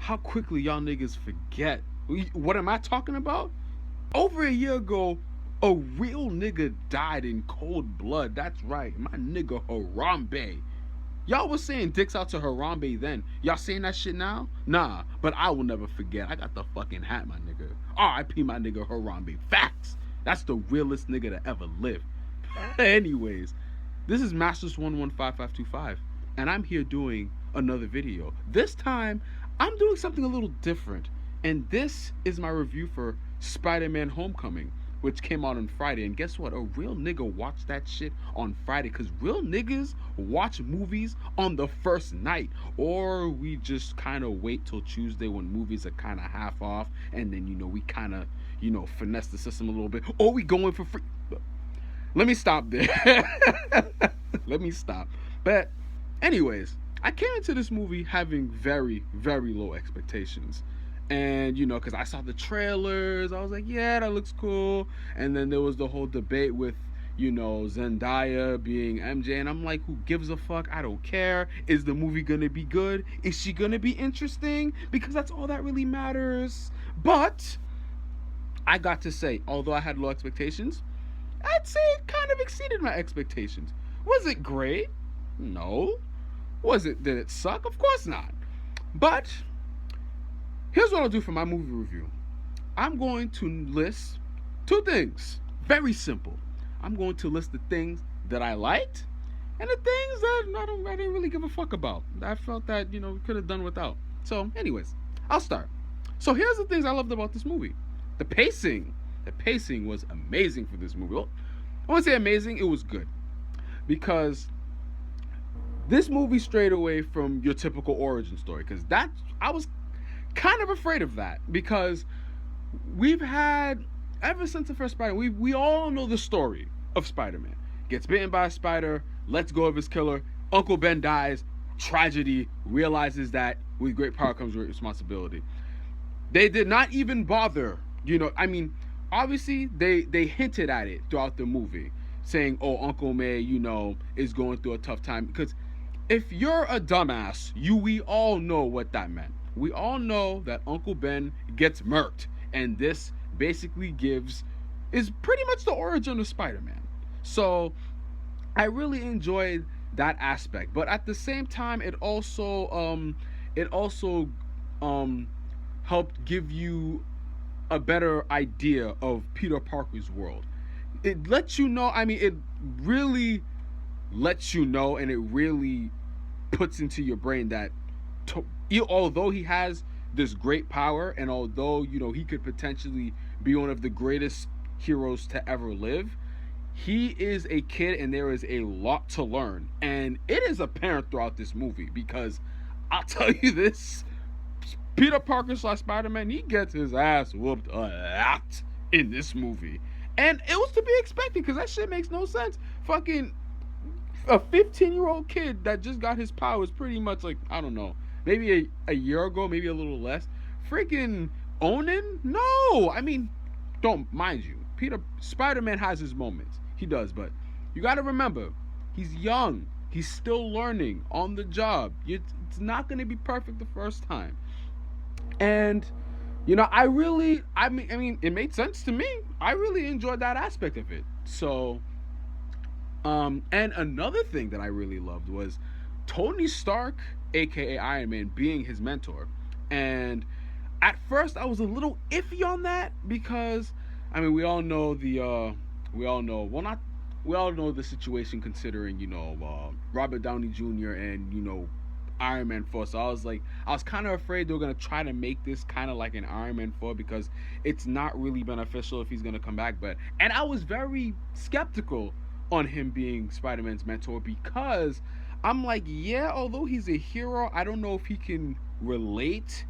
how quickly y'all niggas forget. What am I talking about? Over a year ago, a real nigga died in cold blood. That's right, my nigga Harambe. Y'all was saying dicks out to Harambe then. Y'all saying that shit now? Nah, but I will never forget. I got the fucking hat, my nigga. R.I.P. my nigga Harambe. Facts. That's the realest nigga to ever live. Anyways, this is Masters115525, and I'm here doing another video. This time, I'm doing something a little different, and this is my review for Spider-Man Homecoming, which came out on Friday. And guess what? A real nigga watched that shit on Friday, because real niggas watch movies on the first night, or we just kind of wait till Tuesday when movies are kind of half off, and then, we kind of, finesse the system a little bit, or we going for free. Let me stop there. Let me stop. But anyways, I came into this movie having very, very low expectations. And, because I saw the trailers, I was like, yeah, that looks cool. And then there was the whole debate with, Zendaya being MJ. And I'm like, who gives a fuck? I don't care. Is the movie going to be good? Is she going to be interesting? Because that's all that really matters. But I got to say, although I had low expectations, I'd say it kind of exceeded my expectations. Was it great? No. Did it suck? Of course not. But here's what I'll do for my movie review. I'm going to list two things. Very simple. I'm going to list the things that I liked and the things that I didn't really give a fuck about. I felt that, we could have done without. So, anyways, I'll start. So here's the things I loved about this movie. The pacing. The pacing was amazing for this movie. Well, I won't say amazing, it was good. Because this movie strayed away from your typical origin story. Because I was kind of afraid of that. Because we've had, ever since the first Spider-Man, we all know the story of Spider-Man. Gets bitten by a spider, lets go of his killer, Uncle Ben dies, tragedy, realizes that with great power comes great responsibility. They did not even bother, obviously, they hinted at it throughout the movie, saying, oh, Uncle May, is going through a tough time. Because if you're a dumbass, we all know what that meant. We all know that Uncle Ben gets murked. And this basically is pretty much the origin of Spider-Man. So I really enjoyed that aspect. But at the same time, it also helped give you a better idea of Peter Parker's world. It lets you know, it really lets you know, and it really puts into your brain that although he has this great power, and although, he could potentially be one of the greatest heroes to ever live, he is a kid and there is a lot to learn. And it is apparent throughout this movie, because I'll tell you this, Peter Parker / Spider-Man, he gets his ass whooped a lot in this movie. And it was to be expected, because that shit makes no sense. Fucking a 15-year-old kid that just got his powers pretty much like, I don't know, maybe a year ago, maybe a little less. Freaking Onin? No! Don't, mind you, Spider-Man has his moments. He does, but you gotta remember, he's young. He's still learning on the job. It's not gonna be perfect the first time. And it made sense to me. I really enjoyed that aspect of it. So and another thing that I really loved was Tony Stark, aka Iron Man, being his mentor. And at first I was a little iffy on that, because we all know the situation, considering Robert Downey Jr. and Iron Man 4. So I was kind of afraid they were going to try to make this kind of like an Iron Man 4, because it's not really beneficial if he's going to come back. And I was very skeptical on him being Spider-Man's mentor, because I'm like, yeah, although he's a hero, I don't know if he can relate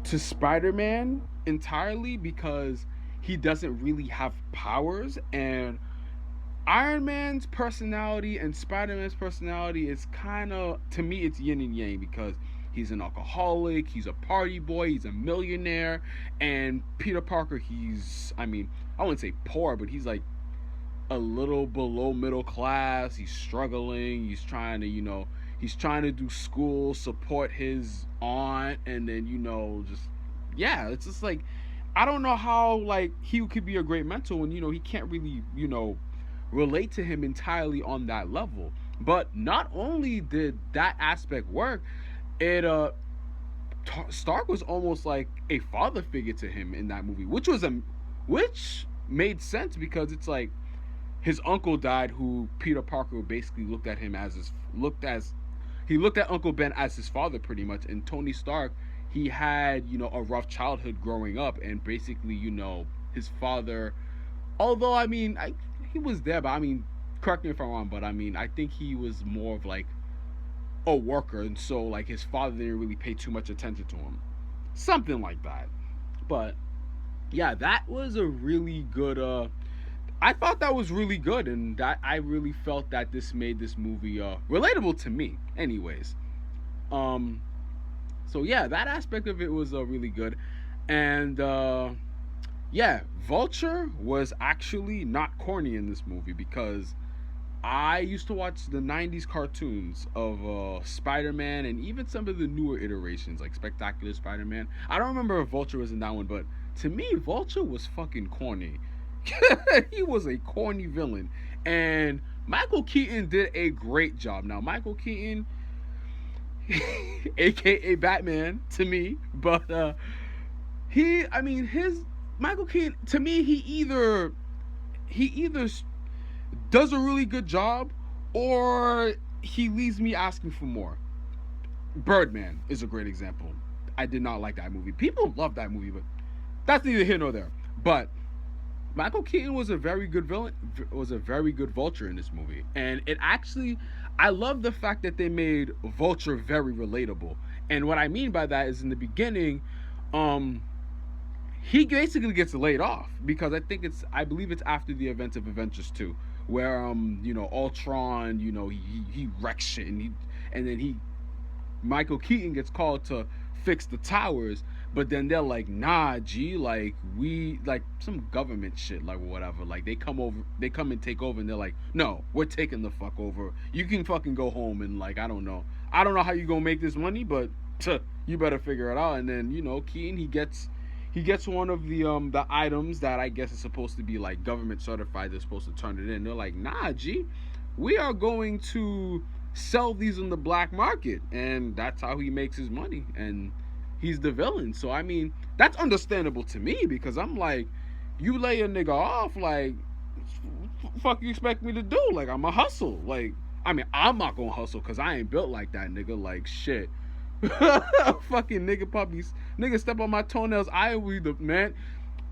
to Spider-Man entirely, because he doesn't really have powers. And Iron Man's personality and Spider-Man's personality is kind of, to me, it's yin and yang, because he's an alcoholic, he's a party boy, he's a millionaire. And Peter Parker, he's, I wouldn't say poor, but he's like a little below middle class. He's struggling, he's trying to, He's trying to do school, support his aunt, and then just yeah, it's just like I don't know how like he could be a great mentor when he can't really relate to him entirely on that level. But not only did that aspect work, it Stark was almost like a father figure to him in that movie, which made sense because it's like his uncle died, who Peter Parker basically looked at Uncle Ben as his father pretty much, and Tony Stark, he had a rough childhood growing up, and basically his father, although he was there, but correct me if I'm wrong, but I think he was more of like a worker, and so like his father didn't really pay too much attention to him, something like that. But yeah, that was a really good. I thought that was really good, and that I really felt that this made this movie relatable to me. Anyways, um, so yeah, that aspect of it was really good, and yeah, Vulture was actually not corny in this movie because I used to watch the '90s cartoons of Spider-Man and even some of the newer iterations like Spectacular Spider-Man. I don't remember if Vulture was in that one, but to me, Vulture was fucking corny. He was a corny villain, and Michael Keaton did a great job. Now, Michael Keaton, aka Batman, to me, but his Michael Keaton to me, he either does a really good job or he leaves me asking for more. Birdman is a great example. I did not like that movie. People love that movie, but that's neither here nor there. But Michael Keaton was a very good villain, was a very good Vulture in this movie, and it actually, I love the fact that they made Vulture very relatable. And what I mean by that is in the beginning, um, he basically gets laid off because I believe it's after the events of Avengers 2, where Ultron, he wrecks shit, and then Michael Keaton gets called to fix the towers, but then they're like, nah, G, like we like some government shit, like whatever. Like they come and take over, and they're like, no, we're taking the fuck over. You can fucking go home, and like I don't know how you gonna make this money, but you better figure it out. And then Keaton, he gets one of the items that I guess is supposed to be like government certified. They're supposed to turn it in. They're like, nah, G, we are going to sell these in the black market, and that's how he makes his money. And he's the villain. So that's understandable to me because I'm like, you lay a nigga off, like, fuck you expect me to do? Like, I'm a hustle. Like, I'm not gonna hustle because I ain't built like that, nigga. Like, shit. Fucking nigga puppies. Nigga step on my toenails. I will be the man.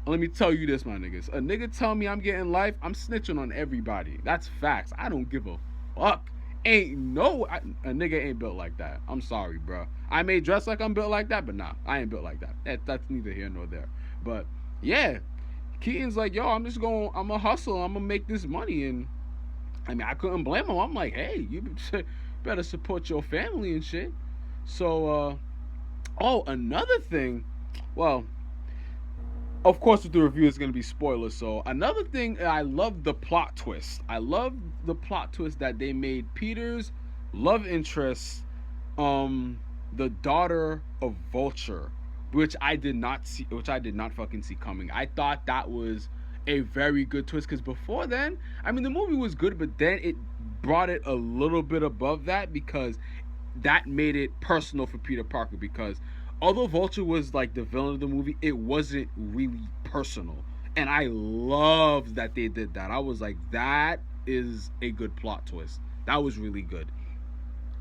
Let me tell you this, my niggas. A nigga tell me I'm getting life, I'm snitching on everybody. That's facts. I don't give a fuck. A nigga ain't built like that. I'm sorry, bro. I may dress like I'm built like that, but nah, I ain't built like that. That's neither here nor there. But yeah, Keaton's like, yo, I'm a hustle. I'm gonna make this money, and I couldn't blame him. I'm like, hey, you better support your family and shit. So, another thing, well, of course, with the review is going to be spoilers. So, another thing, I love the plot twist. I love the plot twist that they made Peter's love interest, the daughter of Vulture, which I did not fucking see coming. I thought that was a very good twist because before then, the movie was good, but then it brought it a little bit above that because that made it personal for Peter Parker because although Vulture was like the villain of the movie, it wasn't really personal. And I loved that they did that. I was like, that is a good plot twist. That was really good.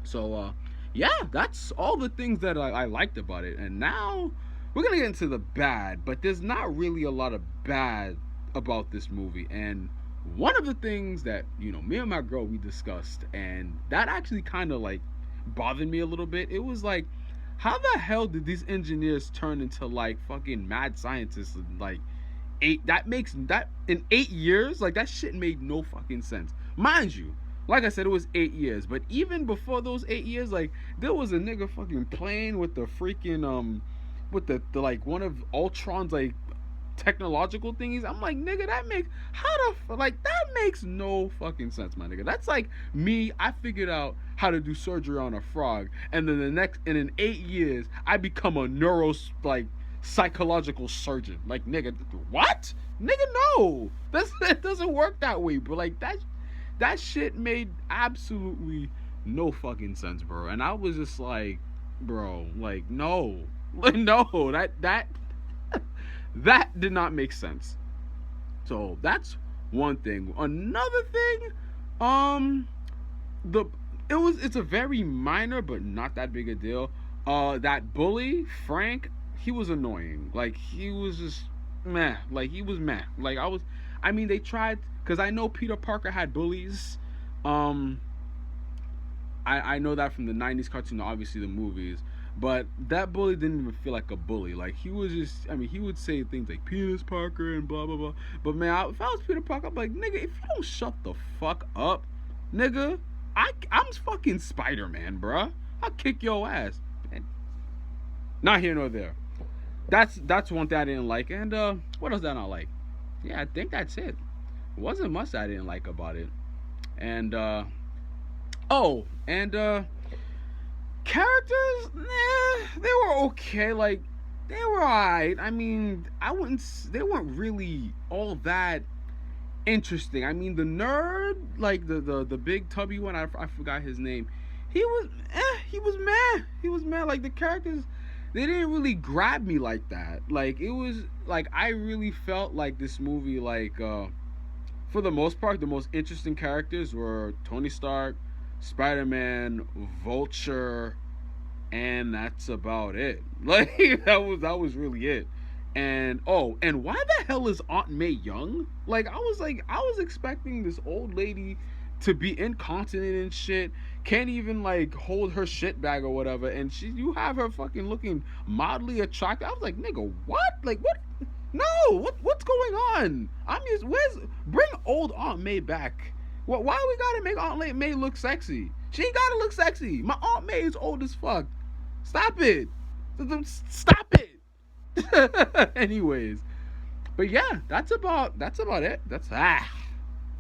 So, yeah, that's all the things that I liked about it. And now we're going to get into the bad, but there's not really a lot of bad about this movie. And one of the things that, me and my girl, we discussed, and that actually kind of like bothered me a little bit. It was like, how the hell did these engineers turn into like fucking mad scientists in like in 8 years? Like that shit made no fucking sense. Mind you, like I said, it was 8 years, but even before those 8 years, like there was a nigga fucking playing with the freaking with the like one of Ultron's like technological thingies. I'm like, nigga, that makes no fucking sense, my nigga. That's like me. I figured out how to do surgery on a frog, and then in 8 years, I become a psychological surgeon. Like, nigga, what? Nigga, no, that doesn't work that way, bro. Like that shit made absolutely no fucking sense, bro. And I was just like, bro, like, no, no, that did not make sense. So that's one thing. Another thing, the it's a very minor but not that big a deal. That bully Frank, he was annoying. Like, he was just meh. Like, he was meh. Like, I mean, they tried, because I know Peter Parker had bullies. I know that from the 90s cartoon, obviously the movies. But that bully didn't even feel like a bully. Like, he was just, I mean, he would say things like Peter Parker and blah, blah, blah. But, man, if I was Peter Parker, I'm like, nigga, if you don't shut the fuck up, nigga, I'm fucking Spider-Man, bruh. I'll kick your ass. Man. Not here nor there. That's one thing I didn't like. And what else did I not like? Yeah, I think that's it. It wasn't much I didn't like about it. And characters, they were okay. Like, they were alright. I mean, they weren't really all that interesting. I mean, the nerd, like the big tubby one, I forgot his name. He was meh. Like, the characters, they didn't really grab me like that. Like, it was like, I really felt like this movie, like, for the most part, the most interesting characters were Tony Stark, Spider-Man, Vulture, and that's about it. Like, that was really it. And and why the hell is Aunt May young? Like, I was expecting this old lady to be incontinent and shit, can't even like hold her shit bag or whatever, and you have her fucking looking mildly attractive. I was like, nigga, what? Like, what? No, what's going on? Bring old Aunt May back. Why we gotta make Aunt May look sexy? She ain't gotta look sexy. My Aunt May is old as fuck. Stop it. Stop it. Anyways, but yeah, that's about it.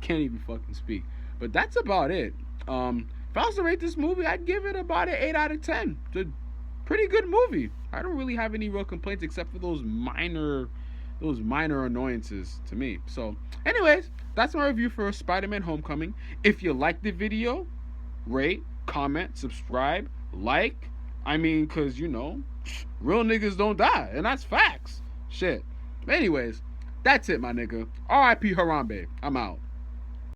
Can't even fucking speak. But that's about it. If I was to rate this movie, I'd give it about an 8 out of 10. It's a pretty good movie. I don't really have any real complaints except for those minor annoyances to me. So, anyways, that's my review for Spider-Man Homecoming. If you like the video, rate, comment, subscribe, like. I mean, because, real niggas don't die, and that's facts. Shit. Anyways, that's it, my nigga. R.I.P. Harambe. I'm out.